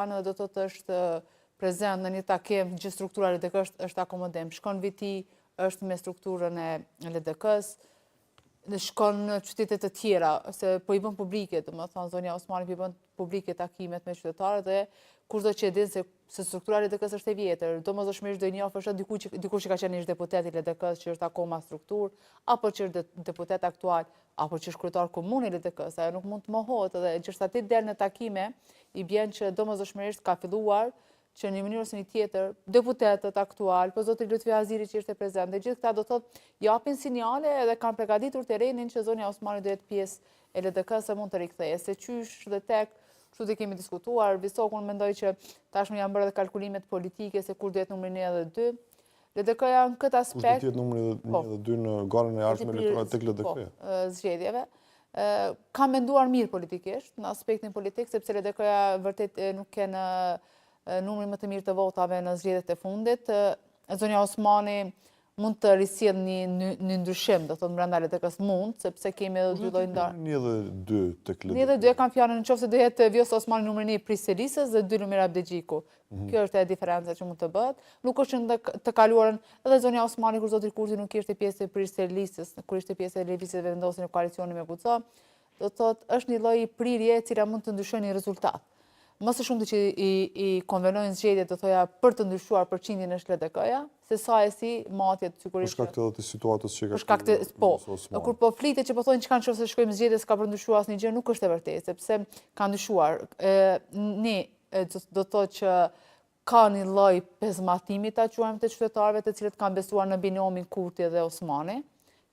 Dhe do të është prezent në një takim gjithë struktura LDK është akomodim. Shkon viti është me strukturën e LDK-s, shkon në qytetet të tjera, se po i bën publike, do më thonë, zonja Osmani po i bën publike takimet me qytetarët dhe kurdo që e din se struktura LDK-s është e vjetër, do më zëshmisht do i njofë është dikur që ka qenë ish deputet i LDK-s që është akoma struktur, apo që është deputet aktual, apo që është kryetar komun i LDK-s, ajo nuk mund të mohohet dhe gjithashtu del në takime, i bjen që do më zëshmisht ka filluar që në një mënyrë ose një tjetër, deputetët aktual, po zotri Lutfi Aziri që ishte prezent, dhe gjithë këta do thotë japin sinjale edhe kanë përgatitur terrenin që zonja Osmani do jetë pjesë e LDK-s se mund të rikthehej. Se qysh dhe tek, kështu të kemi diskutuar, Visokun mendoj që tashmë janë bërë edhe kalkulimet politike se kur do jetë numri 1 dhe 2. LDK-ja në këtë aspekt. Kur do të jetë numri 1 dhe 2 në garën e ardhshme elektorale tek LDK-ja? Zgjedhjeve. Ka menduar mirë politikisht në aspektin politik sepse LDK-ja vërtet nuk kanë numri më të mirë të votave në zgjedhjet e fundit. Zonja Osmani mund të risjell një ndryshim, do thotë brenda LDK-s mund, sepse kemi edhe dy lloj ndarë. 1 dhe 2 tek LDK. 1 dhe 2 kanë fjalën nëse do jetë Vjosa Osmani numri 1 prisë Selisës dhe 2 Lumir Abdexhiku. Kjo është e diferenca që mund të bëhet. Nuk është në të kaluarën edhe zonja Osmani kur zotri Kurti nuk ishte pjesë e prisë Selisës, kur ishte pjesë e lëvizjes vendosin në koalicioni me Guca, do thotë është një lloj prirje e cila mund të ndryshojë një rezultat. Më së shumti që i konvenojnë zgjedhjet, do thoja, për të ndryshuar përqindjen e LDK-ja, se sa e si matjet sigurisht. Për shkak të situatës që ka. Për shkak të kur po flitet që po thonë çka nëse shkojmë zgjedhje s'ka për ndryshuar asnjë gjë, nuk është e vërtetë, sepse ka ndryshuar. Ne do thotë që ka një lloj pezmatimi ta quajmë të qytetarëve të cilët kanë besuar në binomin Kurti dhe Osmani.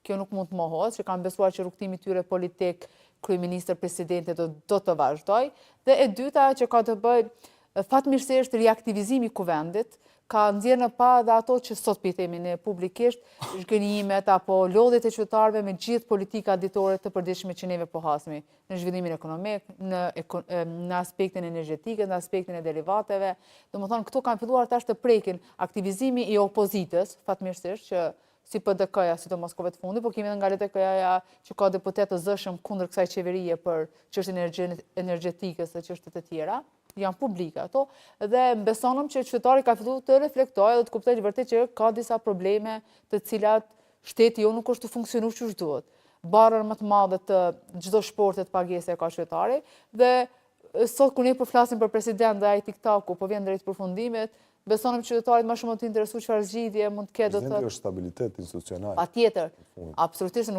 Kjo nuk mund të mohohet, që kanë besuar që rrugtimi i tyre politik kryeministër presidenti do të vazhdoj. Dhe e dyta që ka të bëjë fatmirësisht riaktivizimi i kuvendit, ka nxjerrë në pa dhe ato që sot pitemi ne publikisht, zhgënjimet apo lodhjet e qytetarëve me gjithë politika ditore të përditshme që neve po hasmi në zhvillimin ekonomik, në aspektin energjetik, në aspektin e derivateve. Domethënë këto kanë filluar tash të prekin aktivizimi i opozitës, fatmirësisht që si PDK-ja, sidomos kohëve të fundit, po kemi edhe nga LDK-ja që ka deputet të zëshëm kundër kësaj qeverie për çështjen energjetike dhe çështje të tjera, janë publike ato, dhe besonëm që qytetari ka filluar të reflektojë dhe të kuptojë vërtet që ka disa probleme të cilat shteti jo nuk është të funksionuar siç duhet. Barrën më të madhe të çdo shporti të pagese ka qytetari dhe sot kur ne po flasim për president dhe ai TikToku po vjen drejt përfundimit, besonëm qytetarit më shumë të interesuar çfarë zgjidhje mund të ketë do të thotë. Është stabilitet institucional. Patjetër. Absolutisht,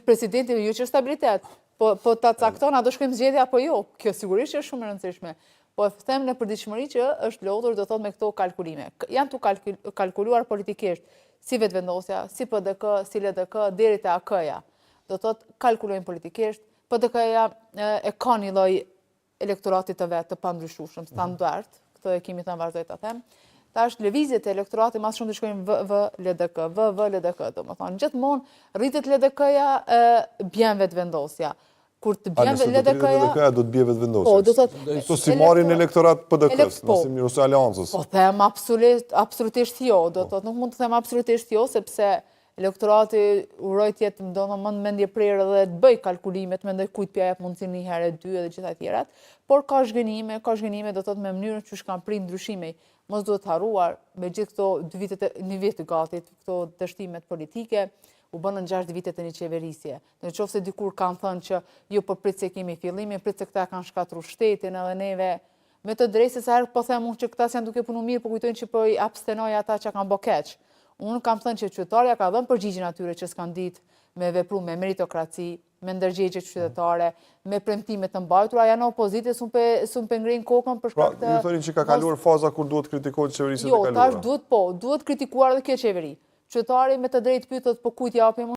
presidenti jo që është stabilitet, po ta cakton a do shkojmë zgjedhje apo jo. Kjo sigurisht është shumë e rëndësishme. Po e them në përditshmëri që është lodhur do thotë me këto kalkulime. Janë tu kalkuluar politikisht si vetvendosja, si PDK, si LDK deri te AK-ja. Do thotë kalkulojnë politikisht, PDK-ja e ka një lloj elektorati të vet të pandryshueshëm, standard. Këtë e kemi thënë vazhdoj ta them. Tash lëvizjet e elektoratit më shumë të shkojnë VV-LDK, domethënë gjithmonë rritet LDK-ja bjen vetvendosja. Kur të bjen LDK-ja do të bie vetvendosja. Po, do thotë to si marrin elektorat PDK-s, nëse ose aleancës. Po them absolutisht jo, do thotë nuk mund të them absolutisht jo sepse elektorati uroj të jetë domosdoshmë mendje prerë dhe të bëj kalkulimet, mendoj kujt pja jep mundësinë një herë, 2 dhe gjitha tjerat, por ka zhgënjime do thotë me mënyrën që kanë prit ndryshime. Mos duhet harruar me gjithë këto 2 vitet, një vit gati, këto dështimet politike, u bënën 6 vitet e një qeverisje. Nëse dikur kanë thënë që jo po prit se kemi fillimin, prit se këta kanë shkatruar shtetin edhe neve me të drejtë se herë po them unë që këta janë duke punuar mirë, po kujtojnë që po i abstenoj ata që kanë bë keq. Unë kam thënë që qytetarja ka dhënë përgjigjen atyre që s'kan ditë me vepru me meritokraci, me ndërgjegje qytetare, me premtime të mbajtura, janë opozitë s'un pe ngrenë kokën për shkak të. Pra, ju thonin që ka kaluar faza kur duhet kritikohet qeverisja e kaluara. Jo, tash duhet kritikuar edhe kjo qeveri. Qytetari me të drejtë pyetet po kujt japim